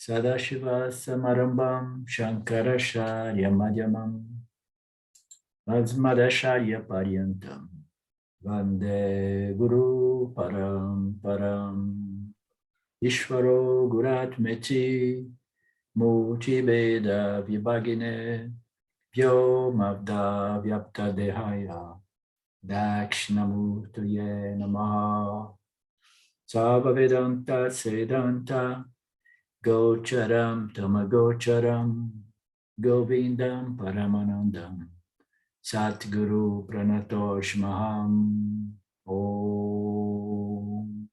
Sadashiva Samarambam Shankaracharya Madhyamam Madhmadacharya Paryantam Vande Guru Param Ishvaro Guratmeti Murti Veda Vibhagine Vyo Mavda Vyapta Dehaya Dakshinamurtaye Namaha Sava Vedanta Sedanta Gocharam Tamagocharam Govindam Paramanandam Satguru Pranatosh Maham Om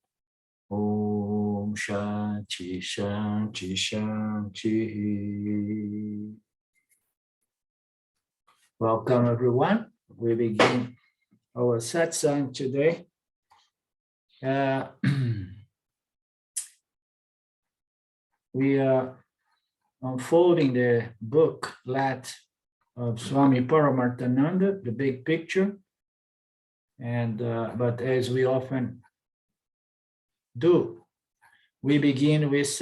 Om Shanti Shanti Shanti. Welcome everyone. We begin our satsang today. We are unfolding the book of Sw Paramarthanand, the big picture, and but as we often do, we begin with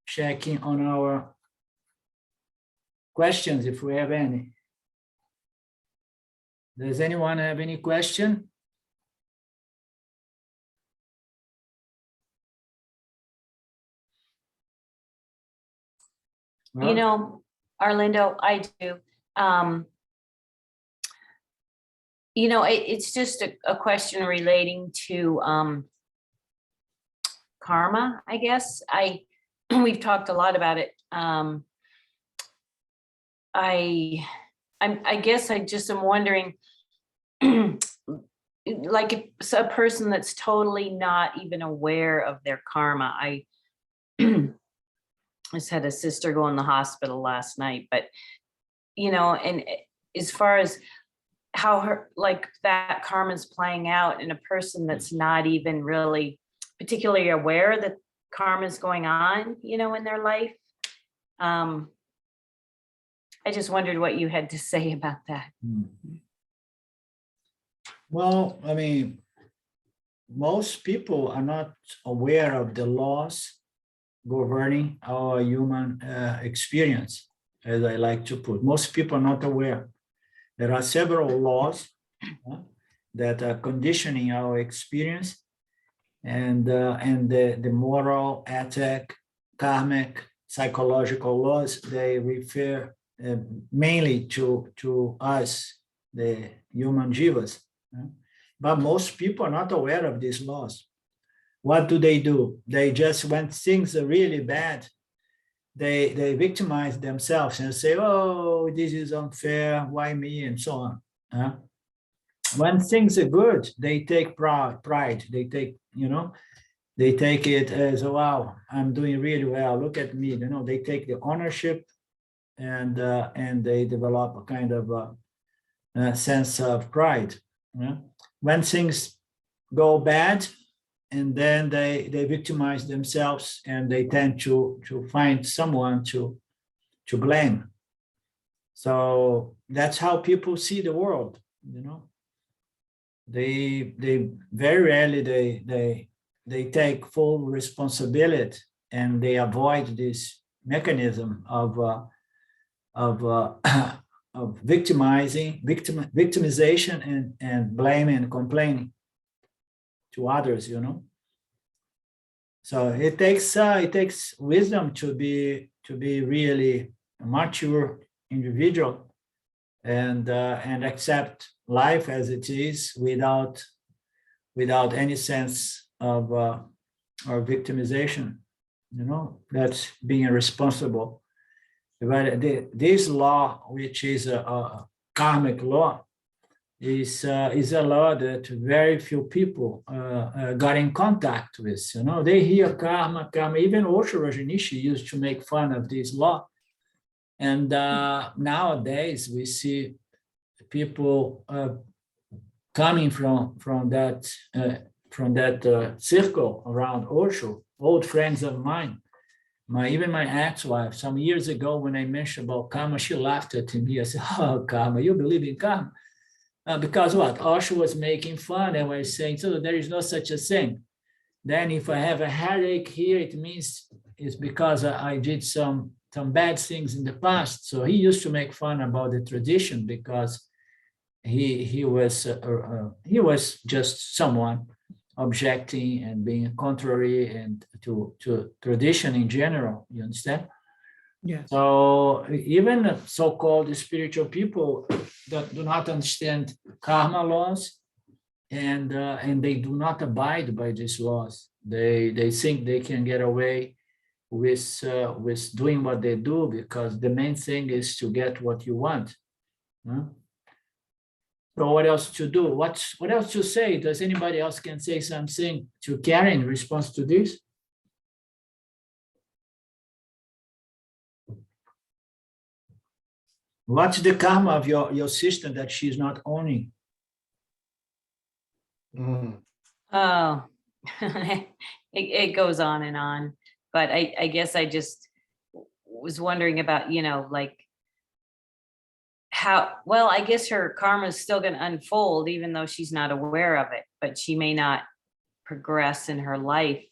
checking on our questions if we have any. Does anyone have any question? Well, you know, Arlindo, I do. You know, it's just a question relating to karma, I guess. We've talked a lot about it. I guess I just am wondering, like if a person that's totally not even aware of their karma. I just had a sister go in the hospital last night, but you know, and as far as how her like that karma is playing out in a person that's not even really particularly aware that karma is going on, you know, in their life. I just wondered what you had to say about that. Well, I mean, most people are not aware of the laws governing our human experience, as I like to put. Most people are not aware. There are several laws that are conditioning our experience, and the moral, ethic, karmic, psychological laws, they refer mainly to us, the human jivas. But most people are not aware of these laws. What do? They just, when things are really bad, they victimize themselves and say, oh, this is unfair, why me, and so on. When things are good, they take pride. They take, you know, they take it as, wow, I'm doing really well, look at me. You know, they take the ownership, and they develop a kind of a sense of pride. When things go bad, and then they victimize themselves, and they tend to find someone to blame. So that's how people see the world, you know. They very rarely they take full responsibility, and they avoid this mechanism of victimization and blaming and complaining to others, you know. So it takes wisdom to be really a mature individual and accept life as it is without any sense of victimization. You know, that's being responsible. But this law, which is a karmic law, is a law that very few people got in contact with. You know, they hear karma. Even Osho Rajneesh used to make fun of this law. And nowadays we see people coming from that circle around Osho, old friends of mine. Even my ex-wife, some years ago, when I mentioned about karma, she laughed at me. I said, "Oh, karma, you believe in karma?" Because what? Osho was making fun and was saying, so there is no such a thing. Then if I have a headache here, it means it's because I did some bad things in the past. So he used to make fun about the tradition because he was just someone objecting and being contrary and to tradition in general. You understand? Yes. So even so-called spiritual people that do not understand karma laws, and they do not abide by these laws. They think they can get away with doing what they do because the main thing is to get what you want. Huh? So what else to do? What else to say? Does anybody else can say something to Karen in response to this? What's the karma of your sister that she's not owning? Oh, it goes on and on. But I guess I just was wondering about, like how, well, I guess her karma is still going to unfold, even though she's not aware of it, but she may not progress in her life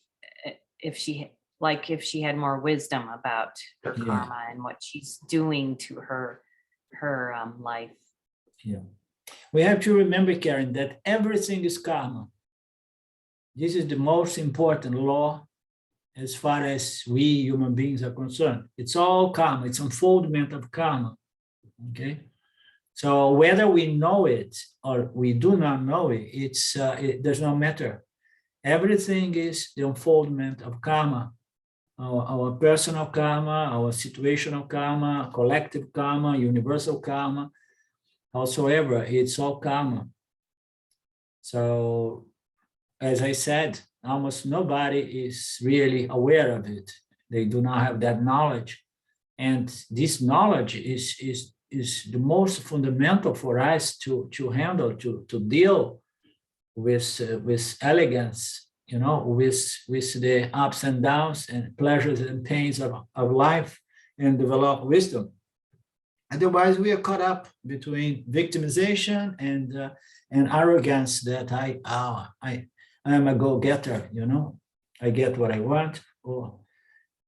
if she had more wisdom about her karma and what she's doing to her life. Yeah. We have to remember, Karen, that everything is karma. This is the most important law as far as we human beings are concerned. It's all karma. It's unfoldment of karma. Okay. So whether we know it or we do not know it, it does not matter. Everything is the unfoldment of karma. Our personal karma, our situational karma, collective karma, universal karma, howsoever, it's all karma. So, as I said, almost nobody is really aware of it. They do not have that knowledge. And this knowledge is the most fundamental for us to handle, to deal with elegance, with the ups and downs and pleasures and pains of life, and develop wisdom. Otherwise, we are caught up between victimization and arrogance that I am a go-getter, I get what I want,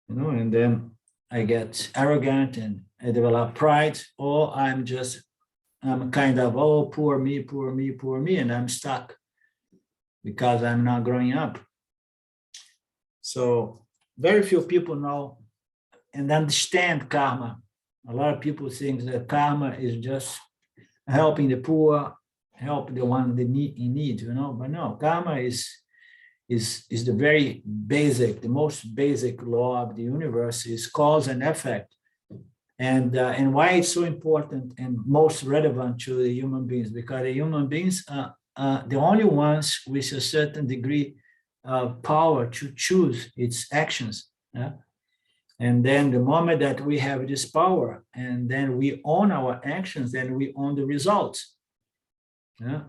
and then I get arrogant and I develop pride, or I'm kind of, oh, poor me, poor me, poor me, and I'm stuck because I'm not growing up. So very few people know and understand karma. A lot of people think that karma is just helping the poor, help the one in need, but no, karma is the very basic, the most basic law of the universe is cause and effect. And why it's so important and most relevant to the human beings, because the human beings are the only ones with a certain degree of power to choose its actions. Yeah? And then the moment that we have this power and then we own our actions, then we own the results. Yeah?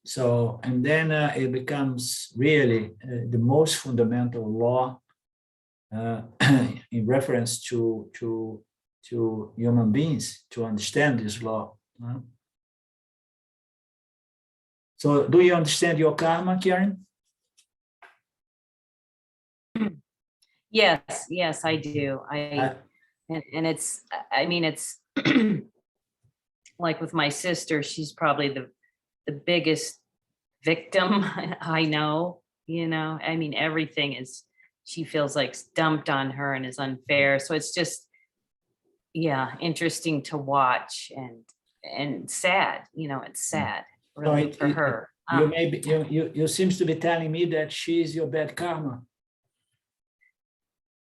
So, and then it becomes really the most fundamental law in reference to human beings to understand this law. So do you understand your karma, Karen? Yes, I do. And it's, I mean, it's like with my sister, she's probably the biggest victim I know, I mean, everything is, she feels like dumped on her and is unfair. So it's just, interesting to watch and sad, it's sad really for her. You seems to be telling me that she's your bad karma.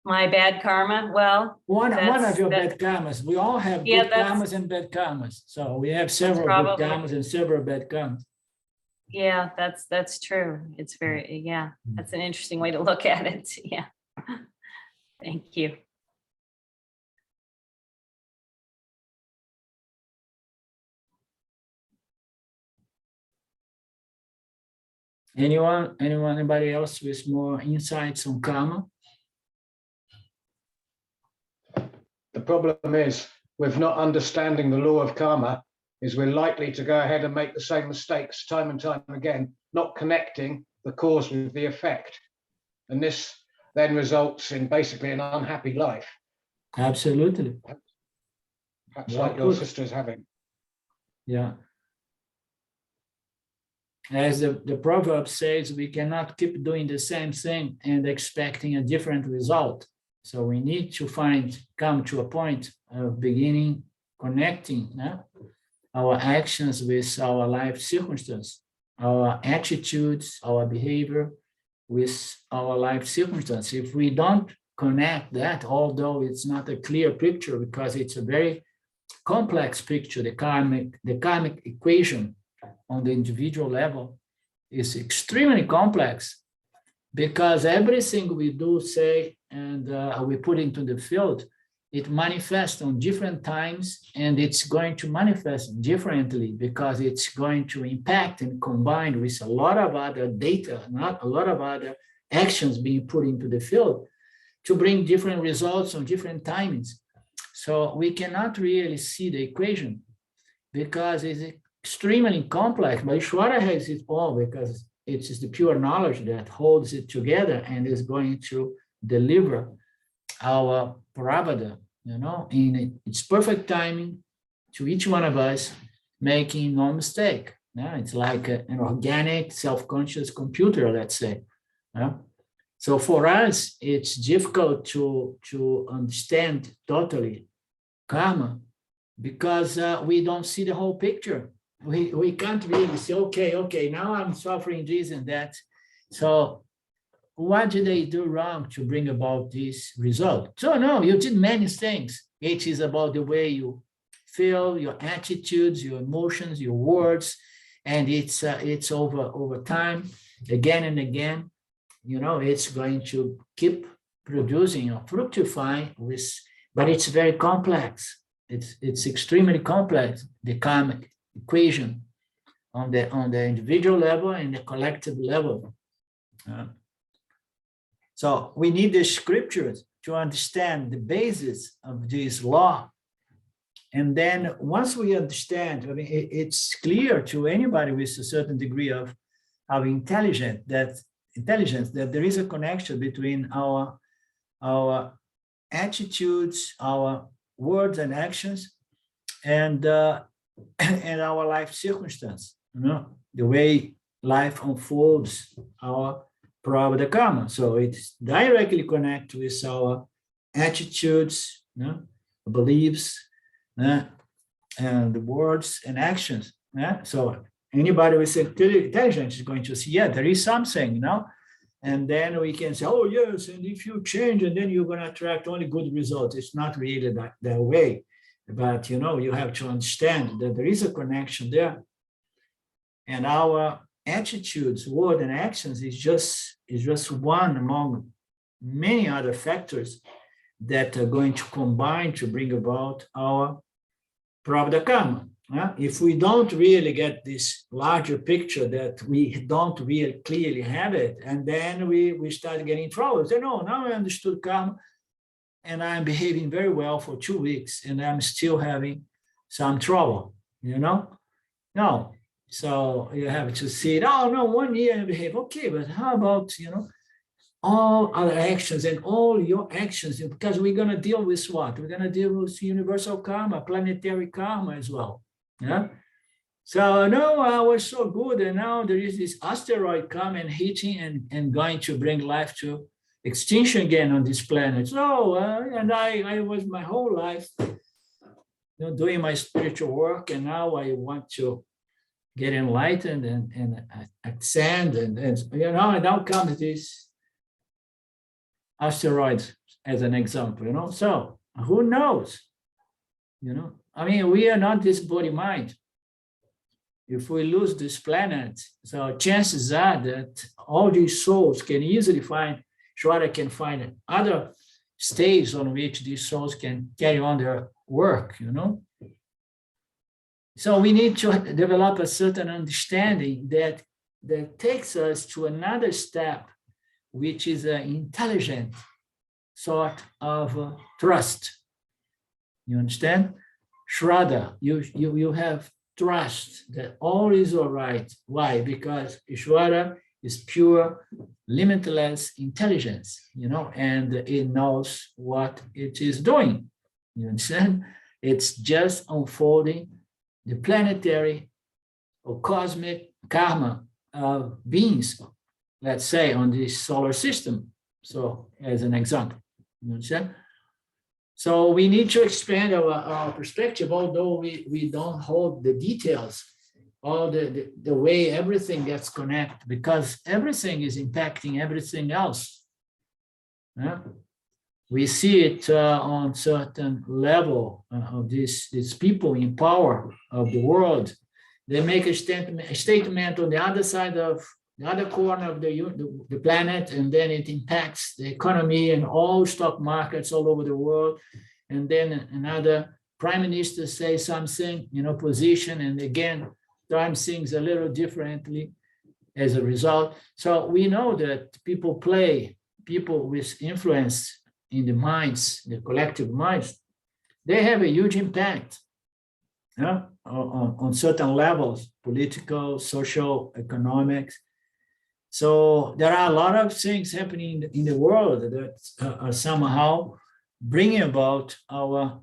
My bad karma? Well, one of your bad karmas. We all have good karmas and bad karmas. So we have several good karmas and several bad karmas. Yeah, that's true. It's very, that's an interesting way to look at it. Yeah. Thank you. Anybody else with more insights on karma? The problem is with not understanding the law of karma is we're likely to go ahead and make the same mistakes time and time again, not connecting the cause with the effect. And this then results in basically an unhappy life, Absolutely. perhaps Well like your put. sister is having. Yeah. As the proverb says, we cannot keep doing the same thing and expecting a different result. So we need to come to a point of beginning connecting our actions with our life circumstance, our attitudes, our behavior with our life circumstance. If we don't connect that, although it's not a clear picture because it's a very complex picture, the karmic equation on the individual level is extremely complex, because everything we do, say, and we put into the field, it manifests on different times, and it's going to manifest differently because it's going to impact and combine with a lot of other data, not a lot of other actions being put into the field to bring different results on different timings. So we cannot really see the equation because it's extremely complex, but Ishvara has it all because it is the pure knowledge that holds it together and is going to deliver our Prabhupada, in its perfect timing to each one of us, making no mistake. It's like an organic, self-conscious computer, let's say. So for us, it's difficult to understand totally karma because we don't see the whole picture. We can't really say, okay, now I'm suffering this and that. So what did they do wrong to bring about this result? So no, you did many things. It is about the way you feel, your attitudes, your emotions, your words, and it's over time, again and again. It's going to keep producing or fructifying but it's very complex. It's extremely complex, the karmic equation on the individual level and the collective level. So we need the scriptures to understand the basis of this law. And then once we understand, it's clear to anybody with a certain degree of intelligence that there is a connection between our attitudes, our words and actions, and our life circumstance, the way life unfolds, our Prabhupada karma. So it's directly connected with our attitudes, beliefs, and the words and actions. So anybody with intelligence is going to see, there is something, and then we can say, oh yes, and if you change, and then you're going to attract only good results. It's not really that way, but you have to understand that there is a connection there, and our attitudes, word, and actions is just one among many other factors that are going to combine to bring about our Prabhupada karma. If we don't really get this larger picture, that we don't really clearly have it, and then we start getting in trouble. Say, no, now I understood karma, and I'm behaving very well for 2 weeks, and I'm still having some trouble, No. So you have to see it, oh no, 1 year I behave, okay, but how about, all other actions and all your actions, because we're going to deal with what? We're going to deal with universal karma, planetary karma as well. So no, I was so good, and now there is this asteroid coming, hitting, and going to bring life to extinction again on this planet. So, and I was my whole life doing my spiritual work, and now I want to get enlightened and ascend, and now comes this asteroid as an example, So who knows? We are not this body mind. If we lose this planet, so chances are that all these souls can easily find, Shwara can find other stages on which these souls can carry on their work, So we need to develop a certain understanding that takes us to another step, which is an intelligent sort of trust. You understand? Shraddha, you have trust that all is all right. Why? Because Ishvara is pure, limitless intelligence, and it knows what it is doing. You understand? It's just unfolding the planetary or cosmic karma of beings, let's say, on this solar system. So, as an example, you understand? So we need to expand our perspective, although we don't hold the details, all the way everything gets connected, because everything is impacting everything else. Yeah? We see it on certain level of these people in power of the world. They make a statement on the other side of the other corner of the planet, and then it impacts the economy and all stock markets all over the world. And then another prime minister says something in opposition, and again, time things a little differently as a result. So we know that people with influence in the minds, the collective minds, they have a huge impact on certain levels, political, social, economics. So there are a lot of things happening in the world that are somehow bringing about our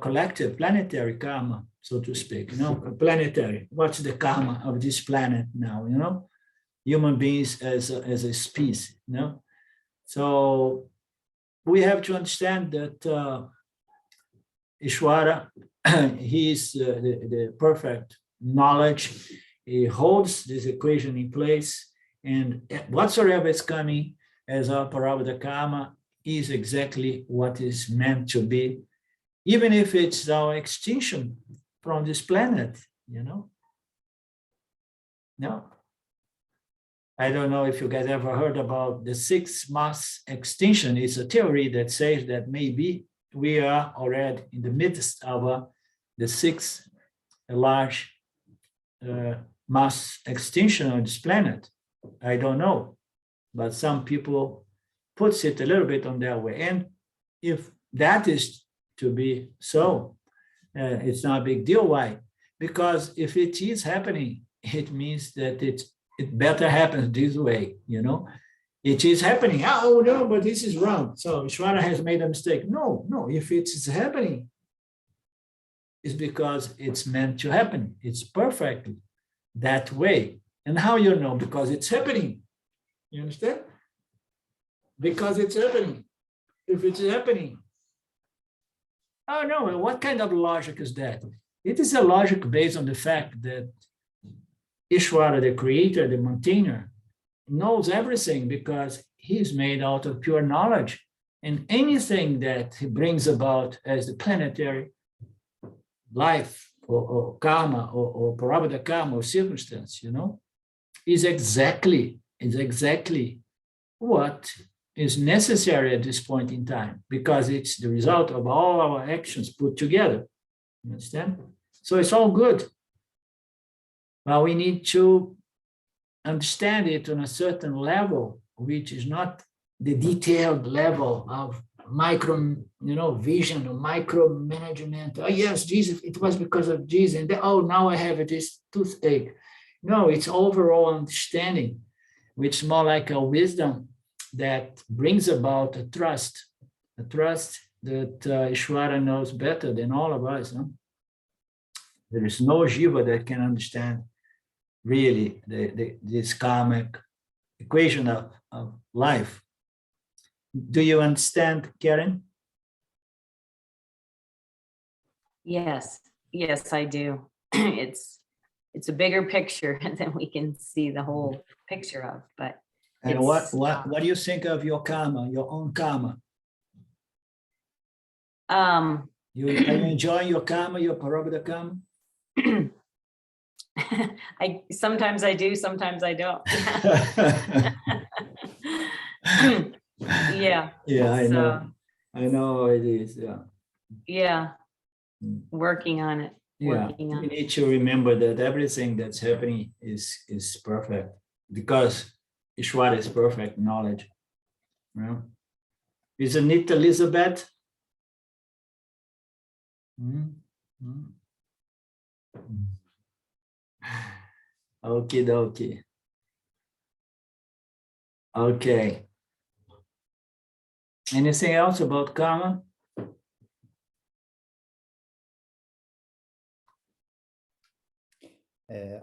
collective planetary karma, so to speak. Planetary. What's the karma of this planet now? Human beings as a species. So we have to understand that Ishvara, he is the perfect knowledge. He holds this equation in place. And whatsoever is coming as our Parabodha karma is exactly what is meant to be, even if it's our extinction from this planet, No. I don't know if you guys ever heard about the sixth mass extinction. It's a theory that says that maybe we are already in the midst of the sixth large mass extinction on this planet. I don't know, but some people puts it a little bit on their way. And if that is to be so, it's not a big deal. Why? Because if it is happening, it means that it better happens this way, It is happening. Oh, no, but this is wrong. So Ishvara has made a mistake. No, if it is happening, it's because it's meant to happen. It's perfectly that way. And how you know? Because it's happening. You understand? Because it's happening. If it's happening, oh no, what kind of logic is that? It is a logic based on the fact that Ishvara, the creator, the maintainer, knows everything because he's made out of pure knowledge. And anything that he brings about as the planetary life or karma or Parabodha karma or circumstance, is exactly what is necessary at this point in time, because it's the result of all our actions put together. You understand? So it's all good. But we need to understand it on a certain level, which is not the detailed level of micro, vision or micro management. Oh yes, Jesus, it was because of Jesus. And then, oh, now I have this toothache. No, it's overall understanding, which is more like a wisdom that brings about a trust that Ishvara knows better than all of us. There is no jiva that can understand really this karmic equation of life. Do you understand, Karen? Yes, I do. It's a bigger picture than we can see the whole picture of, but. And what do you think of your karma, your own karma? Are you enjoying your karma, your Parabodha karma? Sometimes I do, sometimes I don't. Yeah. Yeah, I know how it is. Yeah. Yeah. Working on it. Yeah. We need to remember that everything that's happening is perfect, because Ishvara is perfect knowledge. Isn't it, Elizabeth? Okay. Okay. Anything else about karma?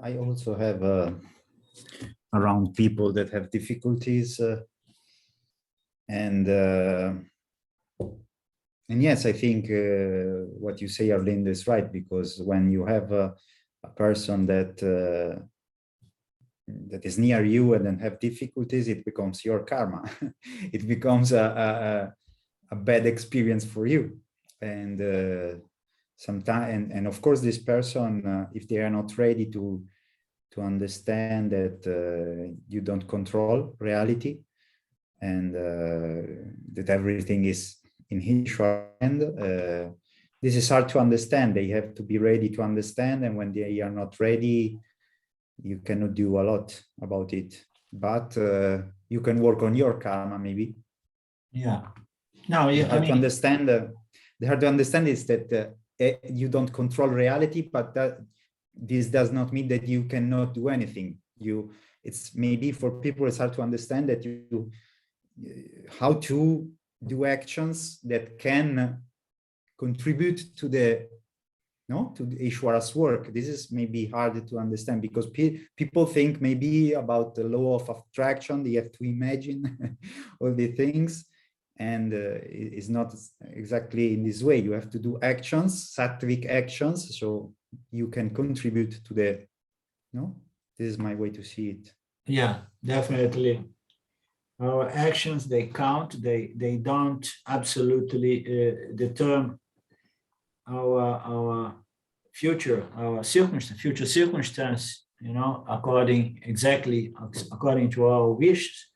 I also have around people that have difficulties, and yes, I think what you say, Arlind, is right, because when you have a person that that is near you and then have difficulties, it becomes your karma. It becomes a bad experience for you, and sometimes, and of course, this person, if they are not ready to understand that you don't control reality, and that everything is in his hand, this is hard to understand. They have to be ready to understand, and when they are not ready, you cannot do a lot about it. But you can work on your karma, maybe. Yeah. No, yeah, Hard to understand. The hard to understand is that you don't control reality, but this does not mean that you cannot do anything. It's maybe for people it's hard to understand that how to do actions that can contribute to the Ishwara's work. This is maybe hard to understand because people think maybe about the law of attraction. They have to imagine all the things, and it's not exactly in this way. You have to do actions, sattvic actions, so you can contribute to the. This is my way to see it. Yeah, definitely. Our actions, they count. They don't absolutely determine our future, our future circumstance, according to our wishes.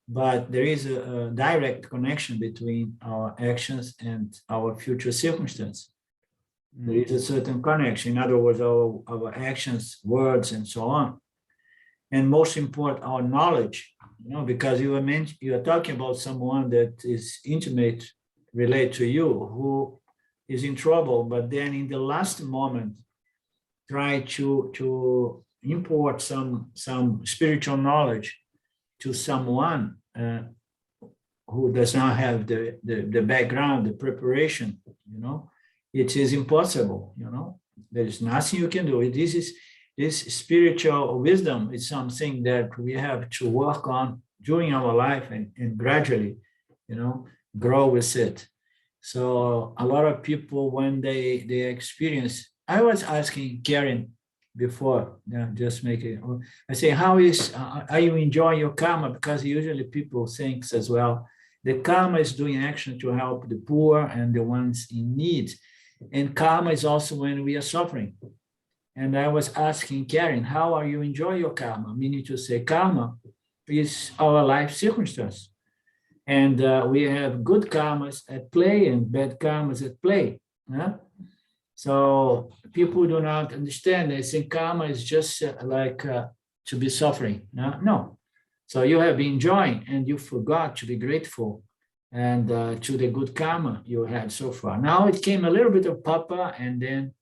But there is a direct connection between our actions and our future circumstance. There is a certain connection. In other words, our actions, words, and so on. And most important, our knowledge, because you are talking about someone that is intimate, relate to you, who is in trouble, but then in the last moment, try to import some spiritual knowledge to someone who does not have the background, the preparation, it is impossible, there is nothing you can do. This spiritual wisdom is something that we have to work on during our life and gradually, grow with it. So a lot of people, when they experience, I was asking Karen before, just make it, I say, are you enjoying your karma? Because usually people think as well, the karma is doing action to help the poor and the ones in need. And karma is also when we are suffering. And I was asking Karen, how are you enjoying your karma? Meaning to say karma is our life circumstance. And we have good karmas at play and bad karmas at play. So people do not understand. They think karma is just to be suffering. No. So you have been enjoying and you forgot to be grateful and to the good karma you had so far. Now it came a little bit of papa, and then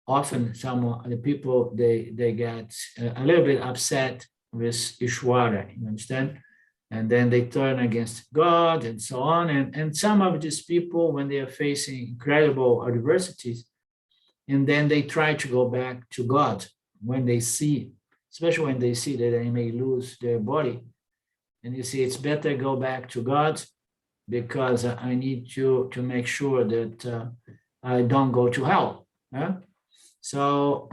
often some of the people, they get a little bit upset with Ishwara, you understand? And then they turn against God and so on. And some of these people, when they are facing incredible adversities, and then they try to go back to God when they see, especially when they see that they may lose their body. And you see, it's better go back to God because I need to make sure that I don't go to hell. So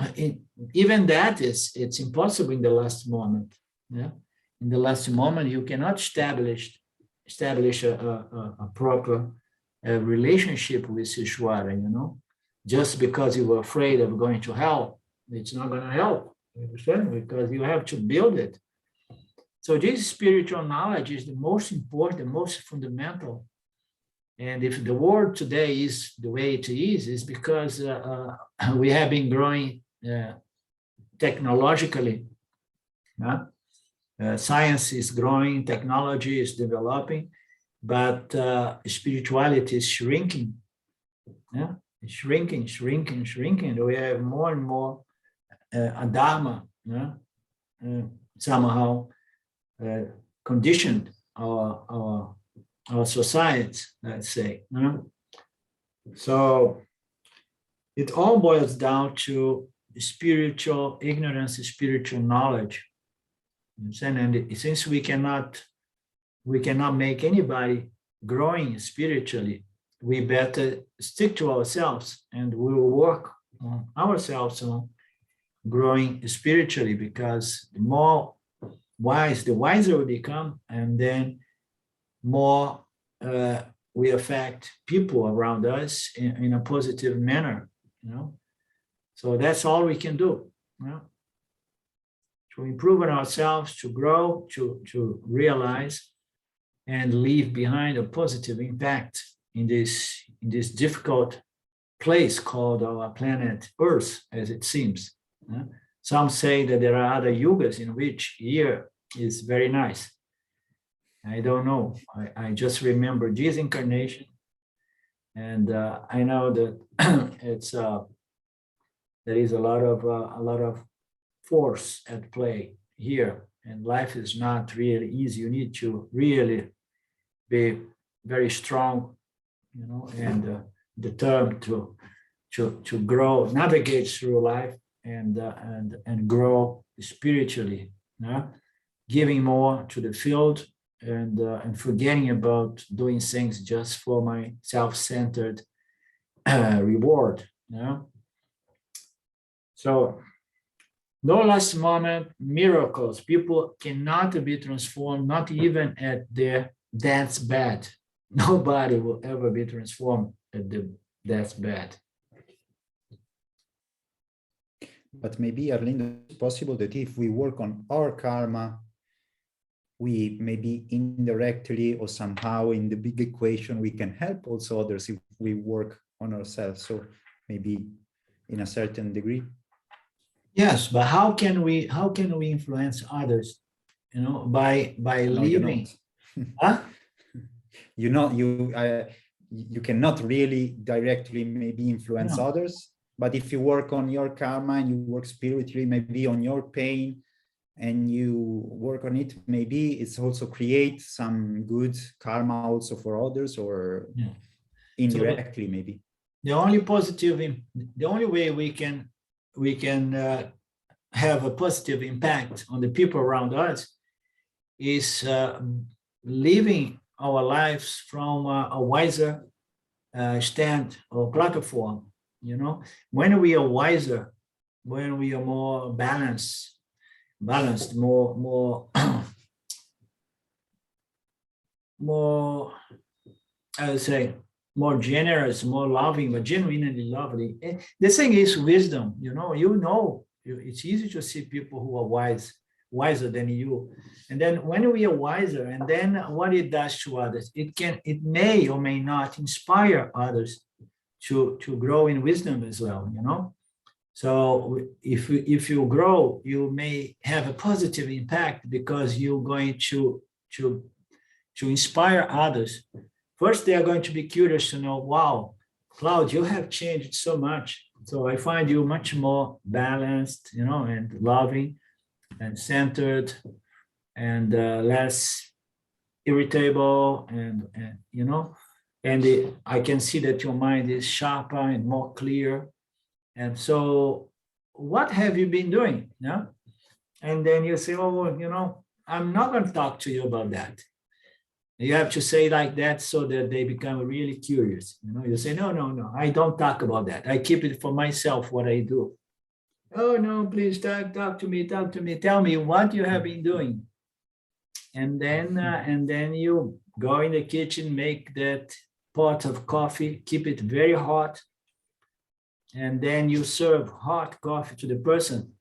even that it's impossible in the last moment. In the last moment, you cannot establish a proper relationship with Ishwara, just because you were afraid of going to hell. It's not going to help, you understand? Because you have to build it. So this spiritual knowledge is the most important, the most fundamental. And if the world today is the way it is because we have been growing technologically. Science is growing, technology is developing, but spirituality is shrinking. It's shrinking. We have more and more a dharma somehow conditioned our society, let's say. So it all boils down to spiritual ignorance, spiritual knowledge. And since we cannot make anybody growing spiritually, we better stick to ourselves, and we will work on ourselves on growing spiritually, because the more wise, the wiser we become, and then more we affect people around us in a positive manner, So that's all we can do, to improve on ourselves, to grow, to realize and leave behind a positive impact in this difficult place called our planet Earth, as it seems. Some say that there are other yugas in which year is very nice. I don't know. I just remember this incarnation, and I know that it's there is a lot of force at play here, and life is not really easy. You need to really be very strong, and determined to grow, navigate through life, and grow spiritually, giving more to the field, and forgetting about doing things just for my self-centered reward. So no last moment miracles. People cannot be transformed, not even at their death's bed. Nobody will ever be transformed at the death's bed. But maybe, Arlindo, it's possible that if we work on our karma, we maybe indirectly or somehow in the big equation, we can help also others if we work on ourselves. So maybe in a certain degree. Yes, but how can we influence others? By living. Huh? You cannot really directly maybe influence others, but if you work on your karma and you work spiritually, maybe on your pain, and you work on it, maybe it's also create some good karma also for others, or indirectly, so maybe. The only way we can have a positive impact on the people around us is living our lives from a wiser stand or platform. When we are wiser, when we are more balanced, more more, I would say, more generous, more loving, but genuinely lovely. The thing is wisdom. It's easy to see people who are wiser than you. And then when we are wiser, and then what it does to others, it may or may not inspire others to grow in wisdom as well, So if you grow, you may have a positive impact, because you're going to inspire others. First, they are going to be curious to know, wow, Claude, you have changed so much. So I find you much more balanced, and loving and centered, and less irritable, and I can see that your mind is sharper and more clear. And so what have you been doing? And then you say, oh, I'm not going to talk to you about that. You have to say like that so that they become really curious. You say, no, I don't talk about that. I keep it for myself, what I do. Oh, no, please talk to me. Tell me what you have been doing. And then you go in the kitchen, make that pot of coffee, keep it very hot. And then you serve hot coffee to the person,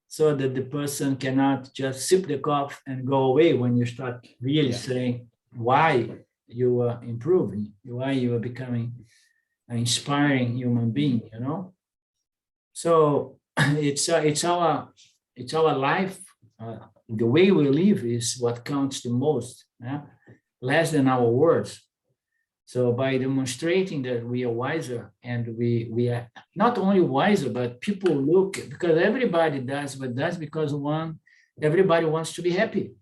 so that the person cannot just sip the coffee and go away when you start really saying why you are improving, why you are becoming an inspiring human being, So it's our life. The way we live is what counts the most, less than our words. So by demonstrating that we are wiser, and we are not only wiser, but people look, because everybody does, but that's because everybody wants to be happy.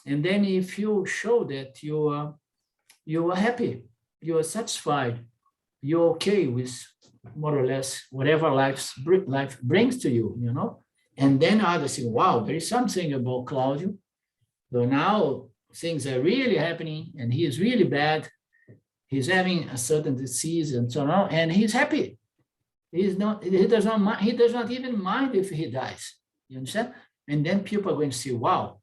And then if you show that you are happy, you are satisfied, you're okay with more or less whatever life brings to you, you know. And then others say, wow, there is something about Claudio. So now things are really happening and he is really bad. He's having a certain disease and so on, and he's happy. He does not even mind if he dies. You understand? And then people are going to see, wow,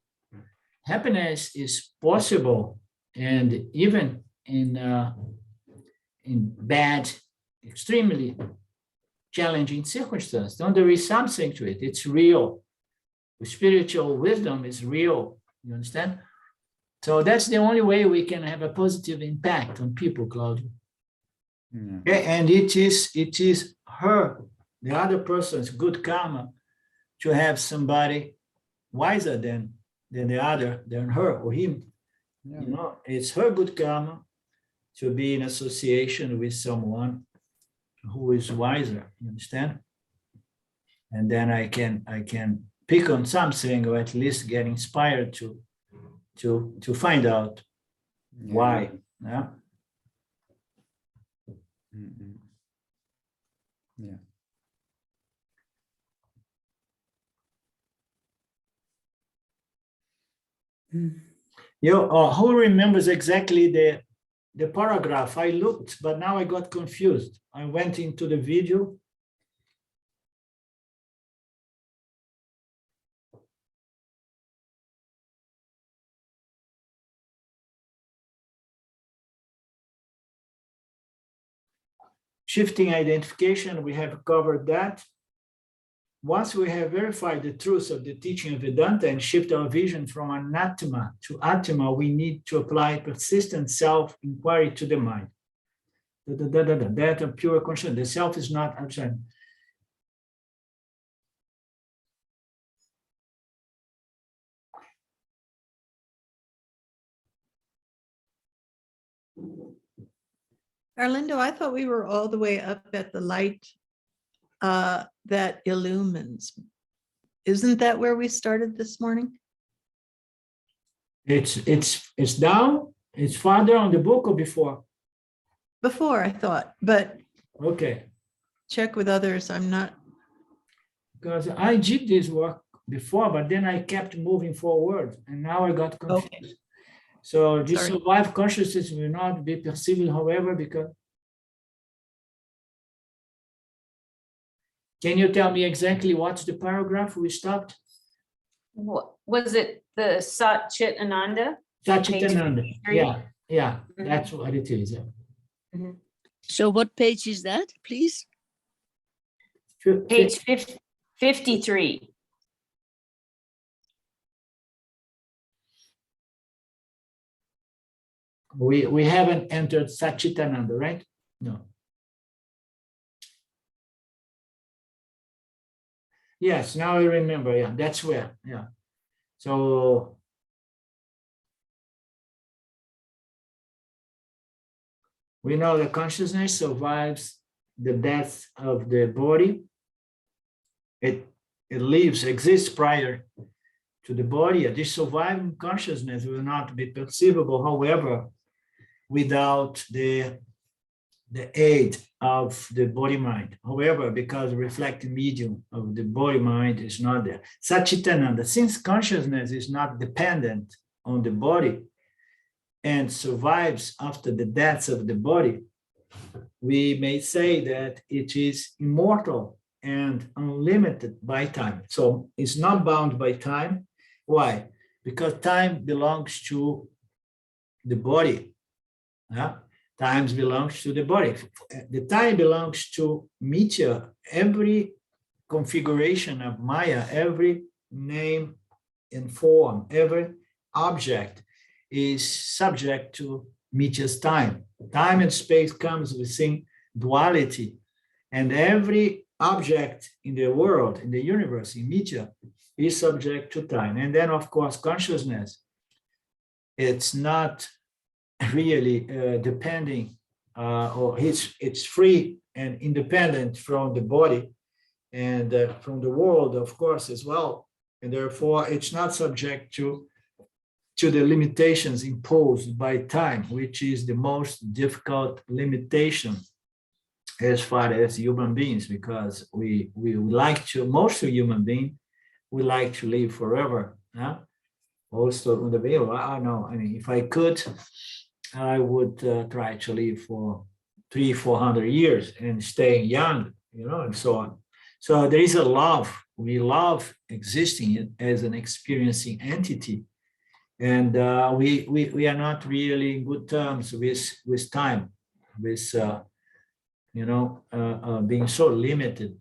happiness is possible, and even in bad, extremely challenging circumstances. Don't there is something to it? It's real. Spiritual wisdom is real. You understand? So that's the only way we can have a positive impact on people, Claudio. Yeah. Okay? And it is her, the other person's good karma to have somebody wiser than the other, than her or him. Yeah. You know, it's her good karma to be in association with someone who is wiser. You understand? And then I can pick on something, or at least get inspired to find out why. Yeah. Mm-hmm. Yeah. Who remembers exactly the paragraph? I looked, but now I got confused. I went into the video. Shifting identification, we have covered that. Once we have verified the truth of the teaching of Vedanta and shift our vision from anattama to atma, we need to apply persistent self-inquiry to the mind. That of pure consciousness. The self is not outside. Arlindo, I thought we were all the way up at the light that illumines. Isn't that where we started this morning? It's down. It's farther on the book or before? Before, I thought, but Okay. check with others. I'm not. Because I did this work before, but then I kept moving forward, and now I got confused. Okay. So this Sorry. survived consciousness will not be perceived, however, because. Can you tell me exactly what's the paragraph we stopped? Was it the Sat Chit Ananda? Satchitananda. Page Yeah, Mhm. that's what it is. So what page is that, please? Page 53. We haven't entered Satchitananda, right? No. Yes, now I remember. Yeah, that's where. Yeah. So we know that consciousness survives the death of the body. It exists prior to the body. This surviving consciousness will not be perceivable, however, without the aid of the body-mind. However, because the reflecting medium of the body-mind is not there. Satchitananda, since consciousness is not dependent on the body and survives after the death of the body, we may say that it is immortal and unlimited by time. So it's not bound by time. Why? Because time belongs to the body. Yeah? Time belongs to the body. The time belongs to Mithya. Every configuration of Maya, every name and form, every object is subject to Mithya's time. Time and space comes within duality, and every object in the world, in the universe, in Mithya, is subject to time. And then, of course, consciousness, it's not really depending, or it's free and independent from the body and from the world, of course, as well. And therefore, it's not subject to to the limitations imposed by time, which is the most difficult limitation as far as human beings, because we like to, most of human beings, we like to live forever. Huh? Also, on the video, I don't know. I mean, if I could, I would try to live for 300-400 years and stay young, and so on. So there is a love. We love existing as an experiencing entity, and we are not really in good terms with time, with being so limited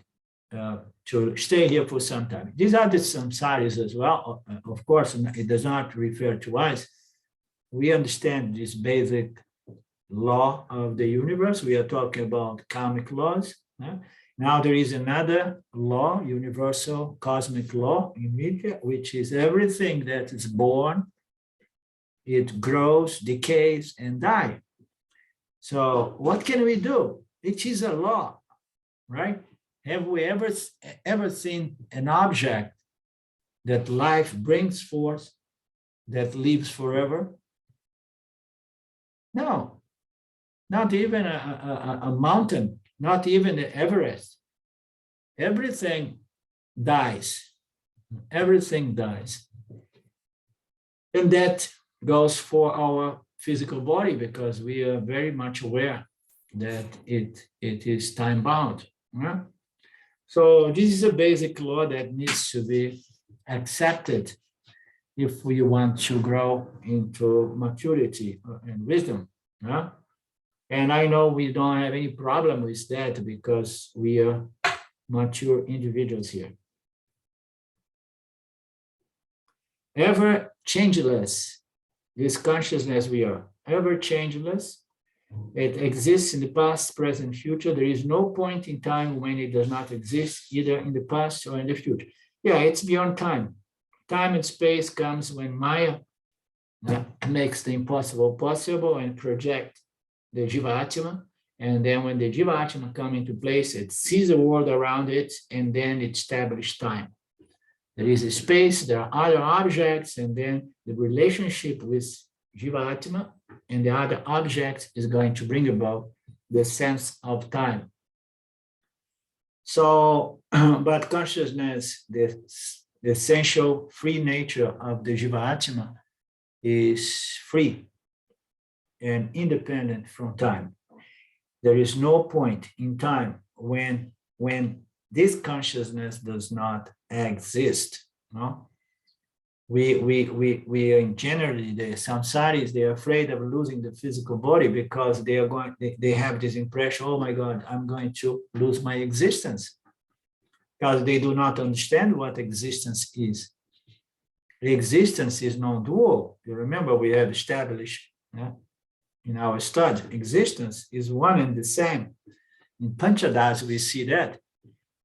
to stay here for some time. These are the samsaris as well. Of course, it does not refer to us. We understand this basic law of the universe. We are talking about karmic laws. Now there is another law, universal cosmic law in media, which is everything that is born, it grows, decays, and dies. So what can we do? It is a law, right? Have we ever seen an object that life brings forth, that lives forever? No, not even a mountain, not even the Everest. Everything dies. Everything dies. And that goes for our physical body, because we are very much aware that it is time bound. Right? So this is a basic law that needs to be accepted if we want to grow into maturity and wisdom. Yeah? And I know we don't have any problem with that, because we are mature individuals here. Ever changeless, this consciousness we are, ever changeless. It exists in the past, present, future. There is no point in time when it does not exist, either in the past or in the future. Yeah, it's beyond time. Time and space comes when Maya makes the impossible possible and project the Jiva-Atma. And then when the Jiva-Atma comes into place, it sees the world around it, and then it establishes time. There is a space, there are other objects, and then the relationship with Jiva-Atma and the other object is going to bring about the sense of time. So, but consciousness, the essential free nature of the Jiva-Atma is free and independent from time. There is no point in time when this consciousness does not exist. No? We are generally, the samsaris, they're afraid of losing the physical body, because they have this impression, oh my God, I'm going to lose my existence, because they do not understand what existence is. The existence is non-dual. You remember we have established in our study, existence is one and the same. In Panchadas, we see that.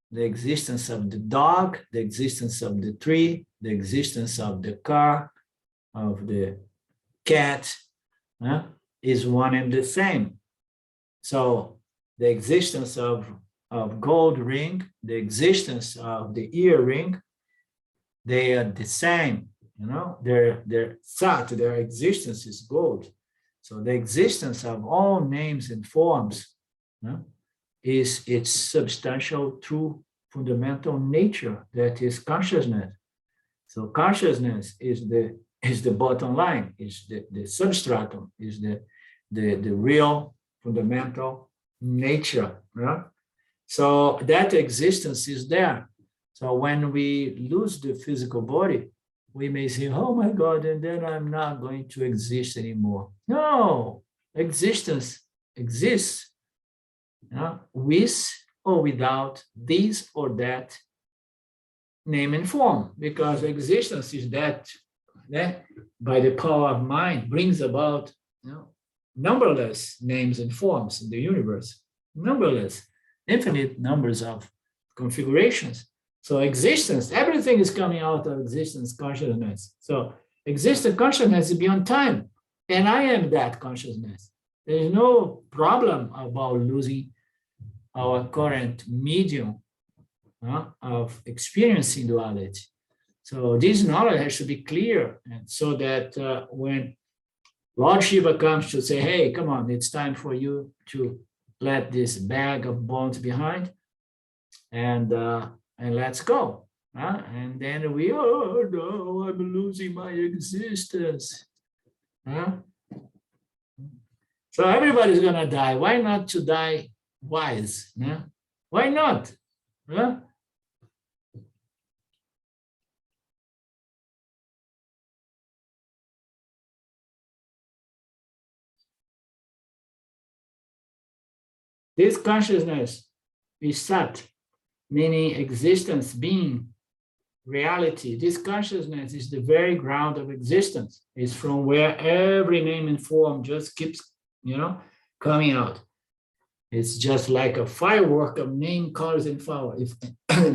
The existence of the dog, the existence of the tree, the existence of the car, of the cat, is one and the same. So the existence of gold ring, the existence of the earring, they are the same. Their sat, their existence is gold. So the existence of all names and forms is its substantial, true, fundamental nature, that is consciousness. So consciousness is the bottom line, is the substratum, is the real fundamental nature. Right? So that existence is there. So when we lose the physical body, we may say, oh my God, and then I'm not going to exist anymore. No, existence exists with or without this or that name and form, because existence is that by the power of mind brings about numberless names and forms in the universe, numberless, infinite numbers of configurations. So existence, everything is coming out of existence consciousness. So existence consciousness is beyond time, and I am that consciousness. There is no problem about losing our current medium of experiencing duality. So this knowledge has to be clear, and so that when Lord Shiva comes to say, hey, come on, it's time for you to let this bag of bones behind and let's go. And then we, oh no, I'm losing my existence. So everybody's gonna die. Why not to die wise? Why not? This consciousness is Sat, meaning existence, being, reality. This consciousness is the very ground of existence. It's from where every name and form just keeps, coming out. It's just like a firework of name, colors, and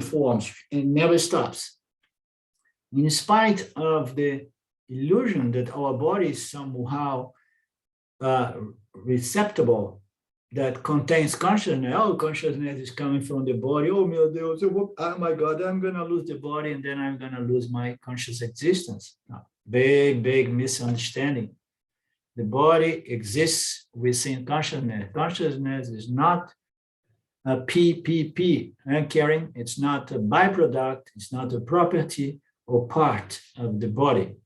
forms. It never stops. In spite of the illusion that our body is somehow receptible, that contains consciousness. Oh, consciousness is coming from the body. Oh, meu Deus, oh my God, I'm going to lose the body and then I'm going to lose my conscious existence. No. Big misunderstanding. The body exists within consciousness. Consciousness is not a PPP, carrying. It's not a byproduct. It's not a property or part of the body.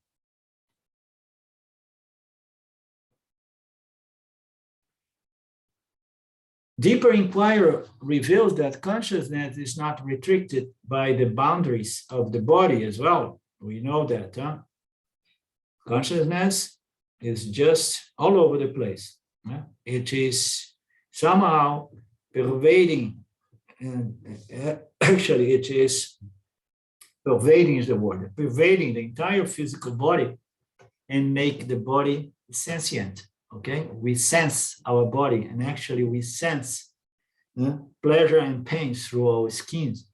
Deeper inquiry reveals that consciousness is not restricted by the boundaries of the body as well. We know that. Consciousness is just all over the place. It is somehow pervading, and actually it is, pervading is the word, pervading the entire physical body and make the body sentient. Okay, we sense our body, and actually we sense pleasure and pain through our skins.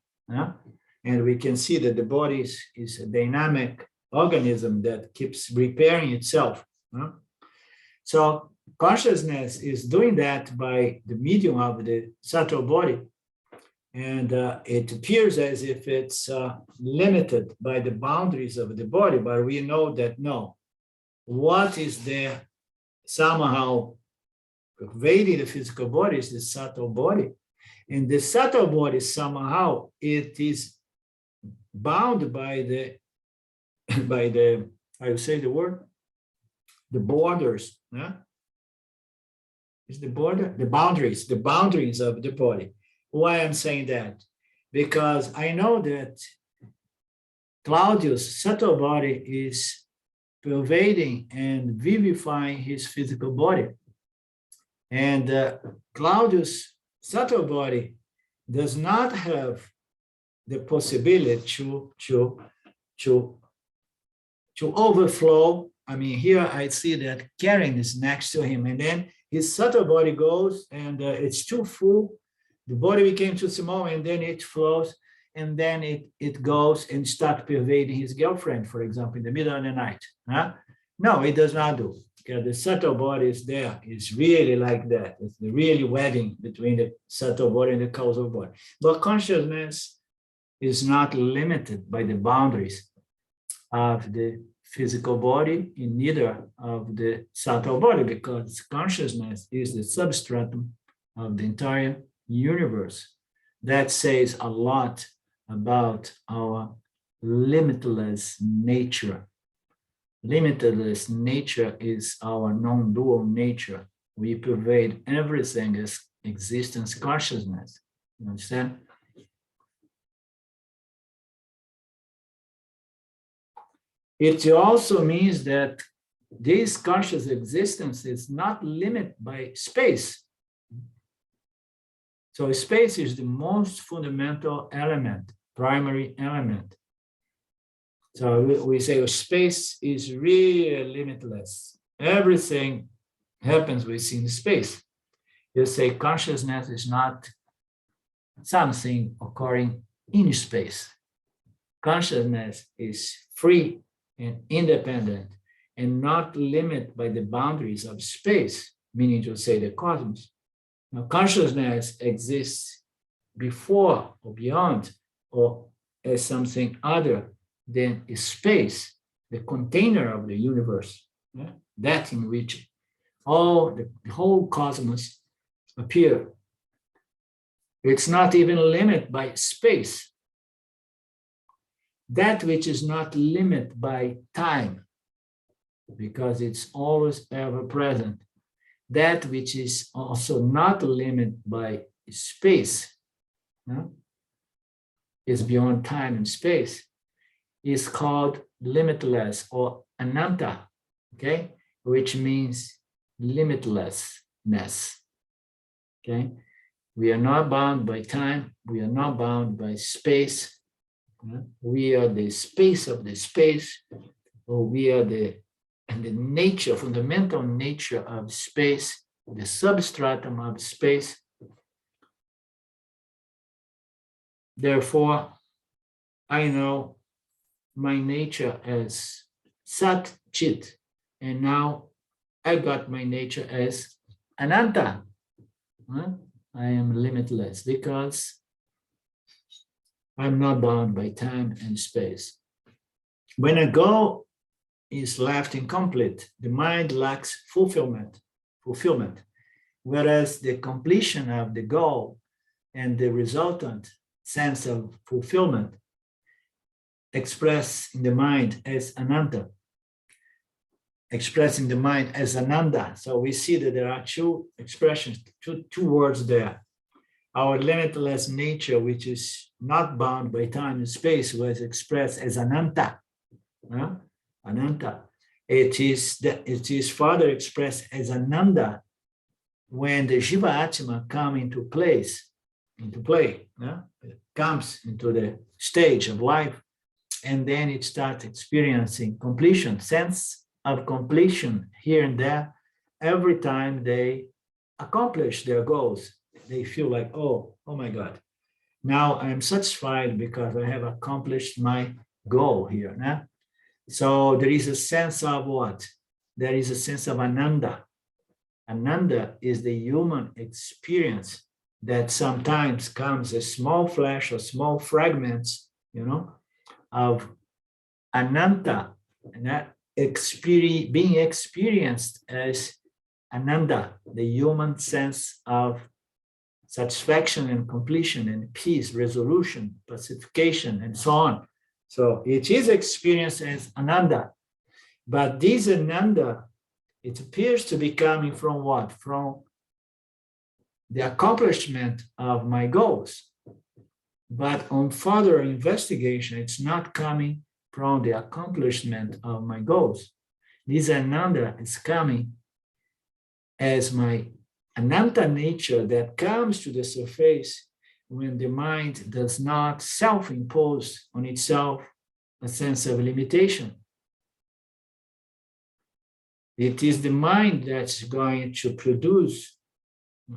And we can see that the body is a dynamic organism that keeps repairing itself. So consciousness is doing that by the medium of the subtle body. And it appears as if it's limited by the boundaries of the body, but we know that no. What is there somehow pervading the physical body is the subtle body. And the subtle body somehow it is bound by the I would say the word, the borders. Is the border, the boundaries of the body. Why I'm saying that? Because I know that Claudius' subtle body is pervading and vivifying his physical body. And Claudius' subtle body does not have the possibility to overflow. I mean, here I see that Karen is next to him, and then his subtle body goes and it's too full. The body became too small, and then it flows, and then it goes and starts pervading his girlfriend, for example, in the middle of the night. No, it does not do, because the subtle body is there. It's really like that. It's the really wedding between the subtle body and the causal body. But consciousness is not limited by the boundaries of the physical body, in neither of the subtle body, because consciousness is the substratum of the entire universe. That says a lot about our limitless nature. Limitless nature is our non-dual nature. We pervade everything as existence consciousness. You understand? It also means that this conscious existence is not limited by space. So space is the most fundamental element, primary element. So we say space is really limitless. Everything happens within space. You say consciousness is not something occurring in space. Consciousness is free and independent and not limited by the boundaries of space, meaning to say the cosmos. Now, consciousness exists before or beyond or as something other then space, the container of the universe, yeah? That in which all the whole cosmos appear. It's not even limited by space. That which is not limited by time, because it's always ever present. That which is also not limited by space, yeah? Is beyond time and space, is called limitless or ananta, okay, which means limitlessness, okay. We are not bound by time, we are not bound by space, we are the space of the space, or we are the nature, fundamental nature of space, the substratum of space. Therefore, I know my nature as Sat Chit, and now I got my nature as Ananta. I am limitless because I'm not bound by time and space. When a goal is left incomplete, the mind lacks fulfillment, whereas the completion of the goal and the resultant sense of fulfillment expressed in the mind as Ananta, expressing the mind as Ananda. So we see that there are two expressions, two words there. Our limitless nature, which is not bound by time and space, was expressed as Ananta. Ananta. It is further expressed as Ananda when the Jiva Atma come into play. It comes into the stage of life, and then it starts experiencing completion, sense of completion here and there. Every time they accomplish their goals, they feel like, oh my God, now I'm satisfied because I have accomplished my goal here. Nah? So there is a sense of what? There is a sense of Ananda. Ananda is the human experience that sometimes comes as small flash or small fragments, of Ananta, and that being experienced as Ananda, the human sense of satisfaction and completion and peace, resolution, pacification, and so on. So it is experienced as Ananda, but this Ananda, it appears to be coming from what? From the accomplishment of my goals. But on further investigation, it's not coming from the accomplishment of my goals. This Ananda is coming as my Ananta nature that comes to the surface when the mind does not self-impose on itself a sense of limitation. It is the mind that's going to produce,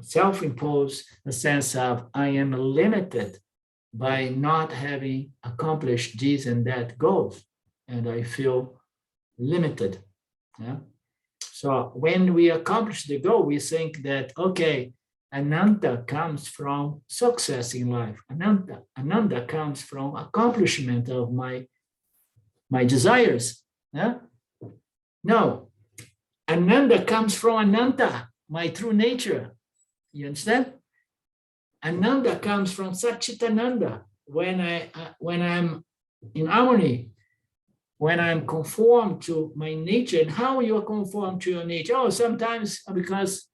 self-impose a sense of I am limited by not having accomplished this and that goals, and I feel limited. Yeah? So when we accomplish the goal, we think that, okay, Ananta comes from success in life. Ananda comes from accomplishment of my desires. Yeah? No, Ananda comes from Ananta, my true nature. You understand? Ananda comes from Satchitananda. When I'm in harmony, when I'm conformed to my nature. And how you are conformed to your nature? Oh, sometimes because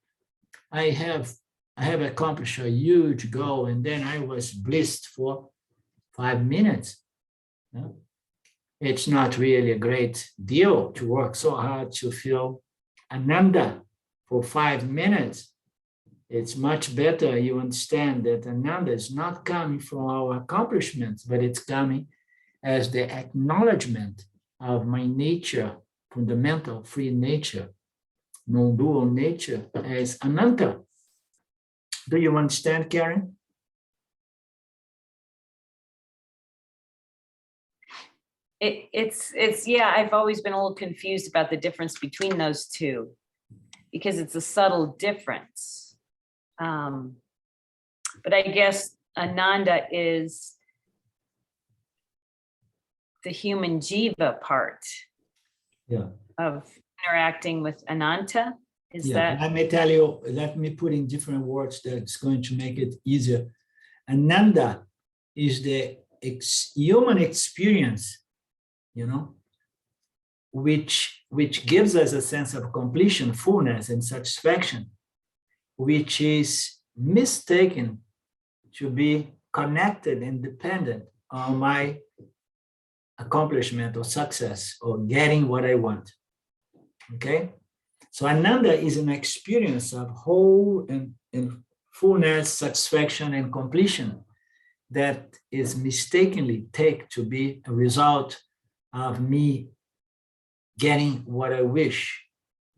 I have accomplished a huge goal, and then I was blissed for 5 minutes. Yeah? It's not really a great deal to work so hard to feel Ananda for 5 minutes. It's much better you understand that Ananda is not coming from our accomplishments, but it's coming as the acknowledgement of my nature, fundamental free nature, non-dual nature as Ananta. Do you understand, Karen? It's yeah, I've always been a little confused about the difference between those two because it's a subtle difference. But I guess Ananda is the human jiva part Yeah. of interacting with Ananta. Is Yeah, that let me tell you, let me put in different words that's going to make it easier. Ananda is the human experience, which gives us a sense of completion, fullness, and satisfaction, which is mistaken to be connected and dependent on my accomplishment or success or getting what I want. Okay? So Ananda is an experience of whole and fullness, satisfaction, and completion that is mistakenly taken to be a result of me getting what I wish,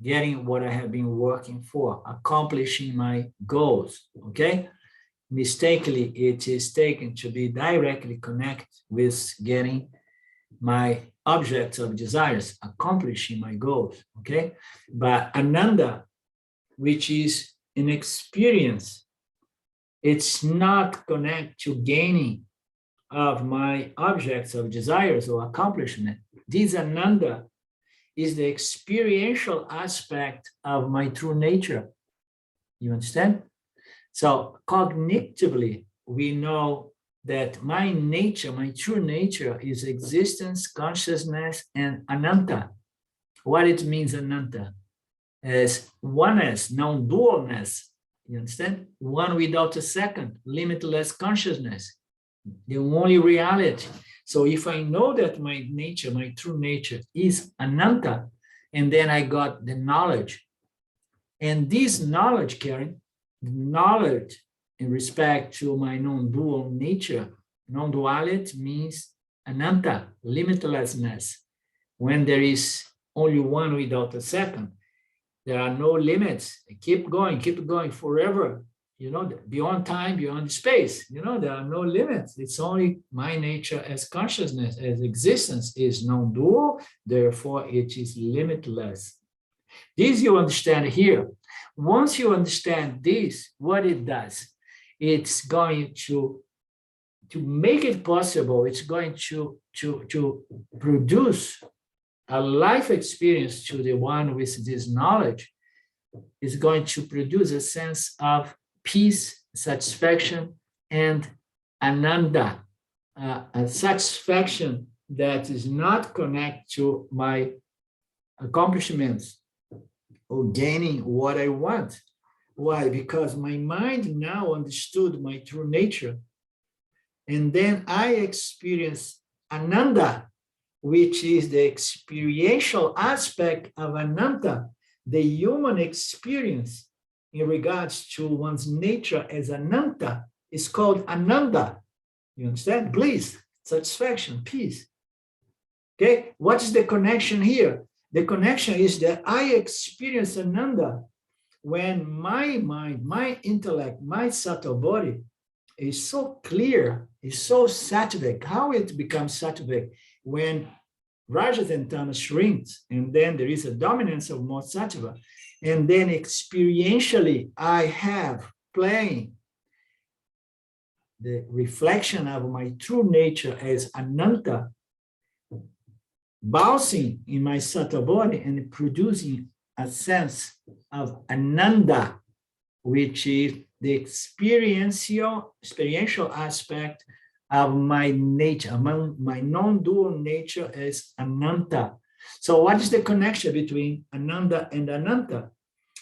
getting what I have been working for, accomplishing my goals, okay? Mistakenly, it is taken to be directly connected with getting my objects of desires, accomplishing my goals, okay? But Ananda, which is an experience, it's not connected to gaining of my objects of desires or accomplishment. This Ananda is the experiential aspect of my true nature. You understand? So cognitively, we know that my nature, my true nature is existence, consciousness, and Ananta. What it means, Ananta? As oneness, non-dualness. You understand? One without a second, limitless consciousness, the only reality. So if I know that my nature, my true nature is Ananta, and then I got the knowledge, and this knowledge, Karen, knowledge in respect to my non-dual nature, non-duality means Ananta, limitlessness. When there is only one without a second, there are no limits. Keep going forever. Beyond time, beyond space. There are no limits. It's only my nature as consciousness, as existence is non-dual. Therefore, it is limitless. This you understand here. Once you understand this, what it does, it's going to make it possible. It's going to produce a life experience to the one with this knowledge. Is going to produce a sense of peace, satisfaction, and Ananda, a satisfaction that is not connected to my accomplishments or gaining what I want. Why? Because my mind now understood my true nature. And then I experience Ananda, which is the experiential aspect of Ananta, the human experience in regards to one's nature as Ananta is called Ananda. You understand? Bliss, satisfaction, peace. Okay, what is the connection here? The connection is that I experience Ananda when my mind, my intellect, my subtle body is so clear, is so sattvic. How it becomes sattvic? When Rajas and Tamas shrinks, and then there is a dominance of more sattva, and then experientially I have playing the reflection of my true nature as Ananta, bouncing in my subtle body and producing a sense of Ananda, which is the experiential aspect of my nature, among my non-dual nature as Ananta. So what is the connection between Ananda and Ananta?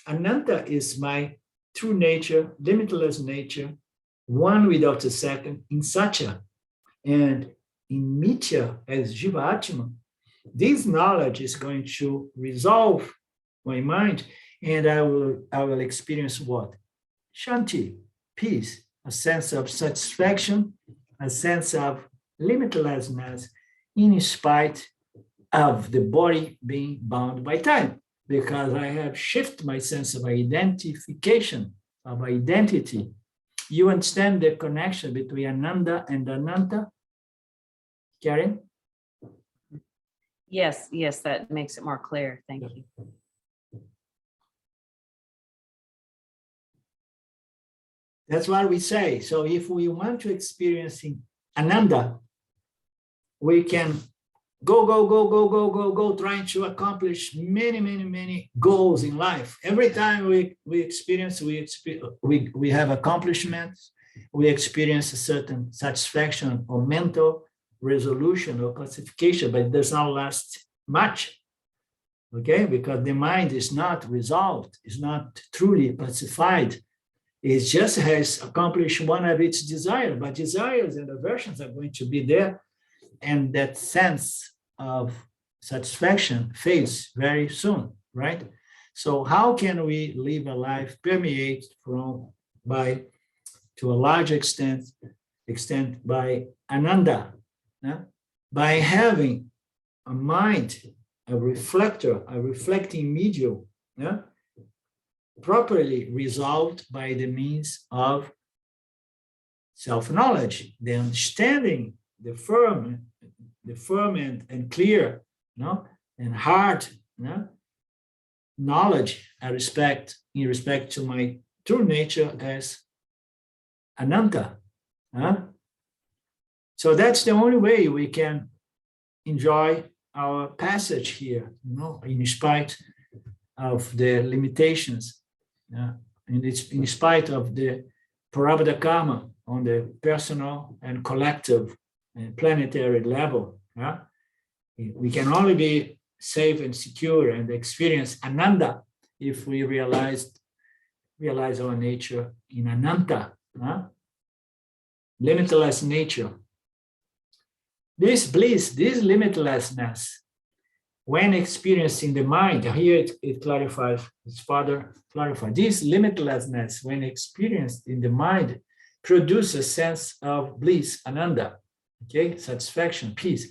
Ananta is my true nature, limitless nature, one without a second in Satya. And in Mithya as Jiva Atma, this knowledge is going to resolve my mind, and I will experience what? Shanti, peace, a sense of satisfaction, a sense of limitlessness in spite of the body being bound by time, because I have shifted my sense of identification, of identity. You understand the connection between Ananda and Ananta? Karen? yes, that makes it more clear. Thank you. That's what we say. So if we want to experience Ananda, we can go, trying to accomplish many goals in life. Every time we have accomplishments, we experience a certain satisfaction or mental resolution or classification, but it does not last much. Okay, because the mind is not resolved, is not truly pacified. It just has accomplished one of its desires, but desires and aversions are going to be there. And that sense of satisfaction fades very soon, right? So how can we live a life permeated to a large extent by Ananda, by having a mind, a reflector, a reflecting medium, properly resolved by the means of self-knowledge, the understanding, the firm and clear, and hard, knowledge in respect to my true nature as Ananta. So that's the only way we can enjoy our passage here, in spite of the limitations, in spite of the Prarabdha karma on the personal and collective and planetary level. We can only be safe and secure and experience Ananda if we realize our nature in Ananta, limitless nature. This bliss, this limitlessness, when experienced in the mind, here it clarifies, its father clarified, this limitlessness, when experienced in the mind, produces a sense of bliss, Ananda, okay, satisfaction, peace.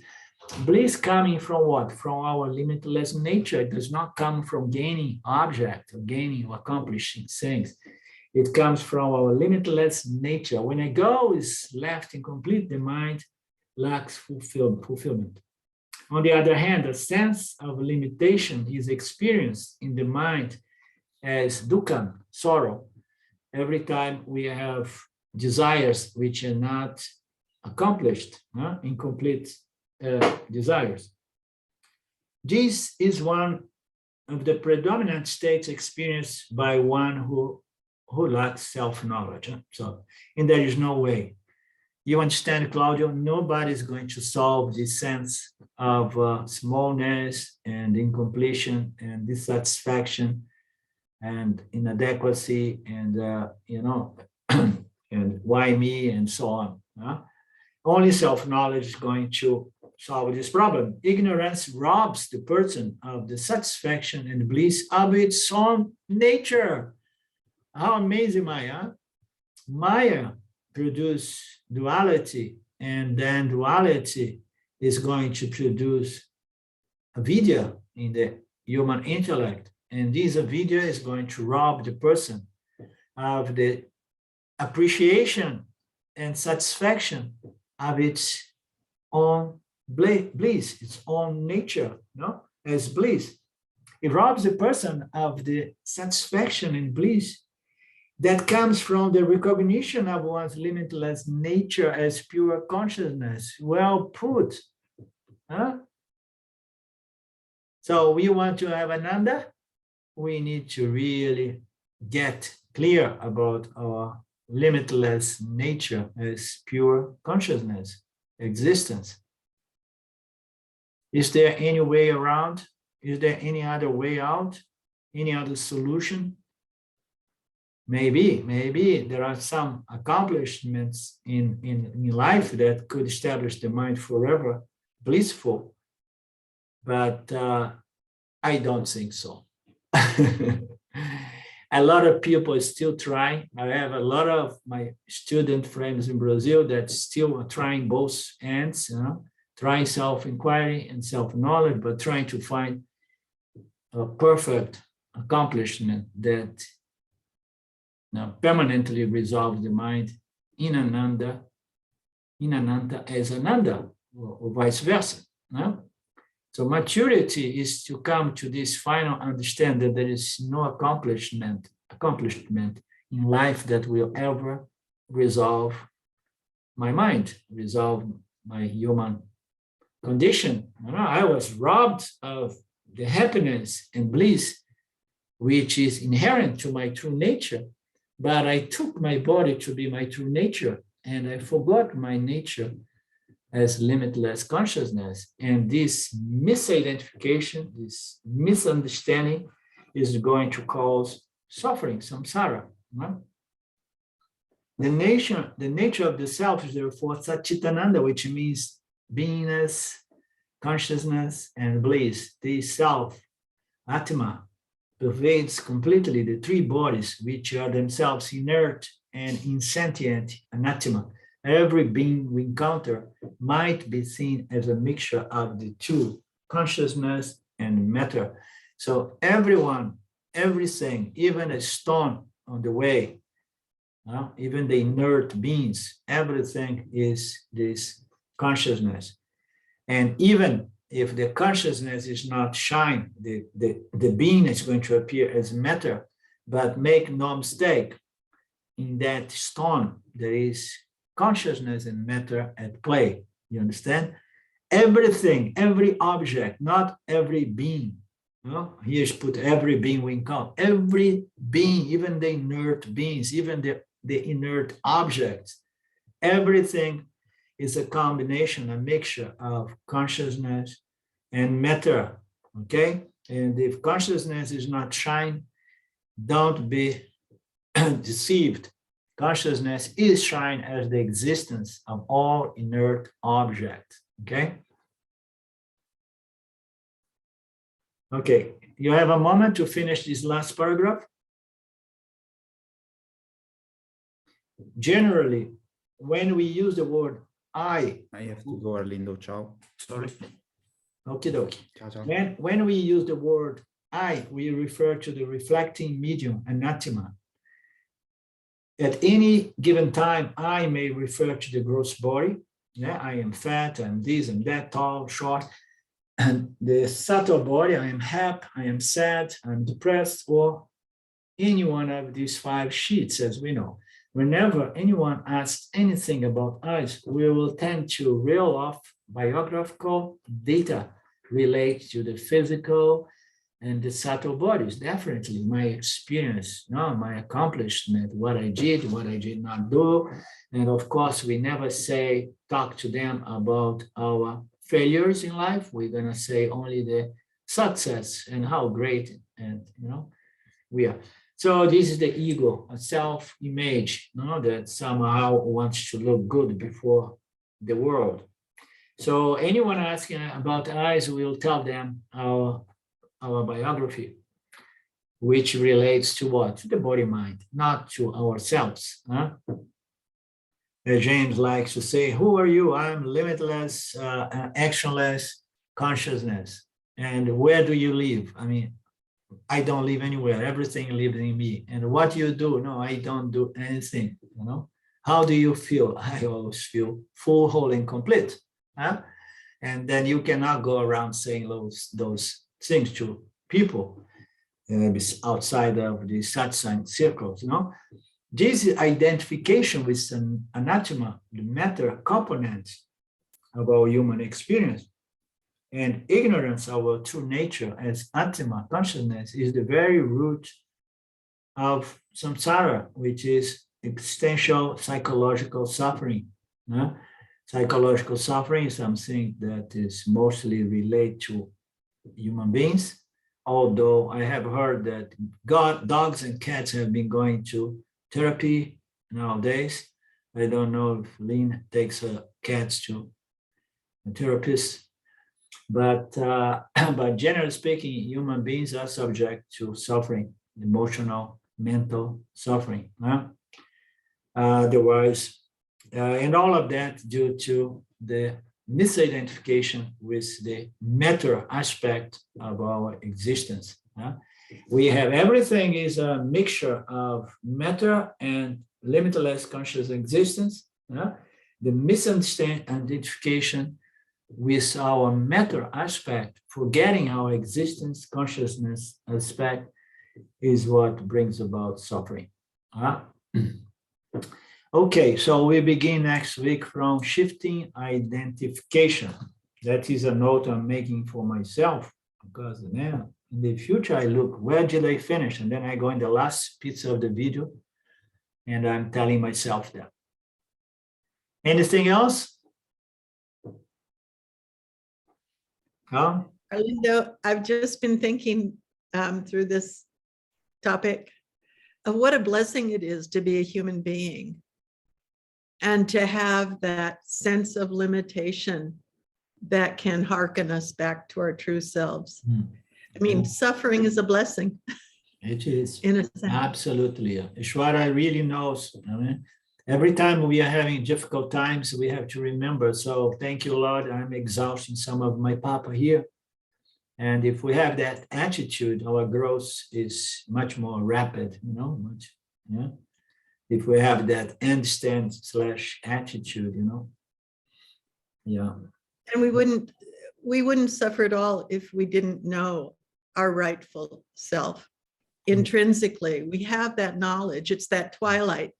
Bliss coming from what? From our limitless nature. It does not come from gaining object or gaining or accomplishing things. It comes from our limitless nature. When a goal is left incomplete, the mind lacks fulfillment. On the other hand, a sense of limitation is experienced in the mind as dukkha, sorrow, every time we have desires which are not accomplished, incomplete desires. This is one of the predominant states experienced by one who lacks self-knowledge. And there is no way. You understand, Claudio, nobody is going to solve this sense of smallness and incompletion and dissatisfaction and inadequacy and, and why me and so on. Only self-knowledge is going to solve this problem. Ignorance robs the person of the satisfaction and bliss of its own nature. How amazing Maya! Maya produces duality, and then duality is going to produce avidya in the human intellect. And this avidya is going to rob the person of the appreciation and satisfaction of its own bliss, its own nature, as bliss. It robs the person of the satisfaction and bliss that comes from the recognition of one's limitless nature as pure consciousness. Well put. So we want to have Ananda, we need to really get clear about our limitless nature as pure consciousness, existence. Is there any way around? Is there any other way out? Any other solution? Maybe there are some accomplishments in life that could establish the mind forever blissful, but I don't think so. A lot of people are still trying. I have a lot of my student friends in Brazil that still are trying both ends, trying self-inquiry and self-knowledge, but trying to find a perfect accomplishment that permanently resolves the mind in Ananda as Ananda, or vice versa. So maturity is to come to this final understanding that there is no accomplishment in life that will ever resolve my mind, resolve my human condition. I was robbed of the happiness and bliss, which is inherent to my true nature. But I took my body to be my true nature, and I forgot my nature as limitless consciousness. And this misidentification, this misunderstanding is going to cause suffering, samsara. Right? The nature of the self is therefore Satchitananda, which means beingness, consciousness, and bliss. The self, Atma, pervades completely the three bodies, which are themselves inert and insentient, anatma. Every being we encounter might be seen as a mixture of the two, consciousness and matter. So everyone, everything, even a stone on the way, even the inert beings, everything is this consciousness. And even if the consciousness is not shine, the being is going to appear as matter, but make no mistake, in that stone, there is consciousness and matter at play. You understand? Everything, every object, not every being. Here's put every being we encounter. Every being, even the inert beings, even the inert objects, everything is a combination, a mixture of consciousness and matter, okay? And if consciousness is not shine, don't be deceived. Consciousness is shine as the existence of all inert objects, okay? Okay, you have a moment to finish this last paragraph. Generally, when we use the word I have to go, Arlindo. Ciao. Sorry. Okie dokie. Ciao, ciao. When we use the word I, we refer to the reflecting medium, anatma. At any given time, I may refer to the gross body. Yeah, I am fat, I'm this, I'm that, tall, short. And the subtle body, I am happy, I am sad, I'm depressed, or any one of these 5 sheets, as we know. Whenever anyone asks anything about us, we will tend to reel off biographical data related to the physical and the subtle bodies. Definitely my experience, my accomplishment, what I did not do. And of course, we never talk to them about our failures in life. We're gonna say only the success and how great and we are. So this is the ego, a self-image, that somehow wants to look good before the world. So anyone asking about us, we'll tell them our biography, which relates to what? To the body-mind, not to ourselves. James likes to say, who are you? I'm limitless, actionless consciousness. And where do you live? I mean, I don't live anywhere. Everything lives in me. And what you do? No, I don't do anything. How do you feel? I always feel full, whole, and complete. And then you cannot go around saying those things to people outside of the satsang circles. This identification with an anatma, the matter component of our human experience, and ignorance of our true nature as atma, consciousness, is the very root of samsara, which is existential psychological suffering. Psychological suffering is something that is mostly related to human beings, although I have heard that dogs and cats have been going to therapy nowadays. I don't know if Lynn takes cats to a therapist. But generally speaking, human beings are subject to suffering, emotional, mental suffering. Otherwise, and all of that due to the misidentification with the matter aspect of our existence. We have everything is a mixture of matter and limitless conscious existence. The misidentification with our matter aspect, forgetting our existence consciousness aspect, is what brings about suffering. Okay, so we begin next week from shifting identification. That is a note I'm making for myself, because then in the future I look, where did I finish? And then I go in the last piece of the video and I'm telling myself that. Anything else? Huh? Arlindo, I've just been thinking through this topic of what a blessing it is to be a human being and to have that sense of limitation that can hearken us back to our true selves. I mean, suffering is a blessing. It is. In a sense. Absolutely. Ishwara really knows. I mean, every time we are having difficult times, we have to remember. So thank you, Lord. I'm exhausting some of my Papa here. And if we have that attitude, our growth is much more rapid, yeah. If we have that understand/attitude, yeah. And we wouldn't suffer at all if we didn't know our rightful self. Intrinsically, we have that knowledge. It's that twilight,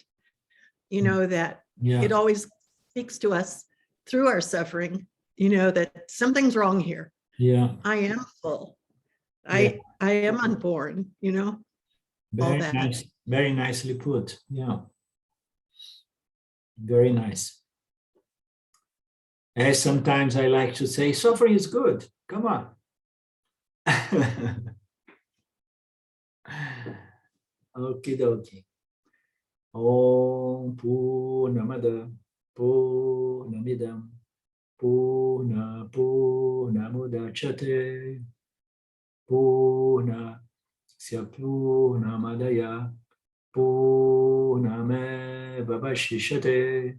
that it always speaks to us through our suffering, that something's wrong here. Yeah. I am full. I am unborn, all Very that. nice. Very nicely put. Yeah. Very nice. As sometimes I like to say, suffering is good. Come on. Okie dokie. Om Purnamada Purnamidam Purnamudachyate Purnasya Purnamadaya Purnamevavashishyate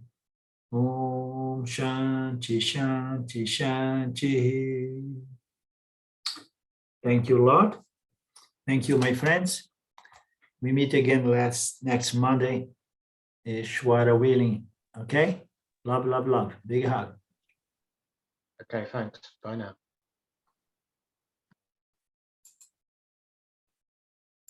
Om Shanti Shanti Shanti. Thank you, Lord. Thank you, my friends. We meet again next Monday, Ishwara willing. Okay? Love, love, love. Big hug. Okay, thanks. Bye now.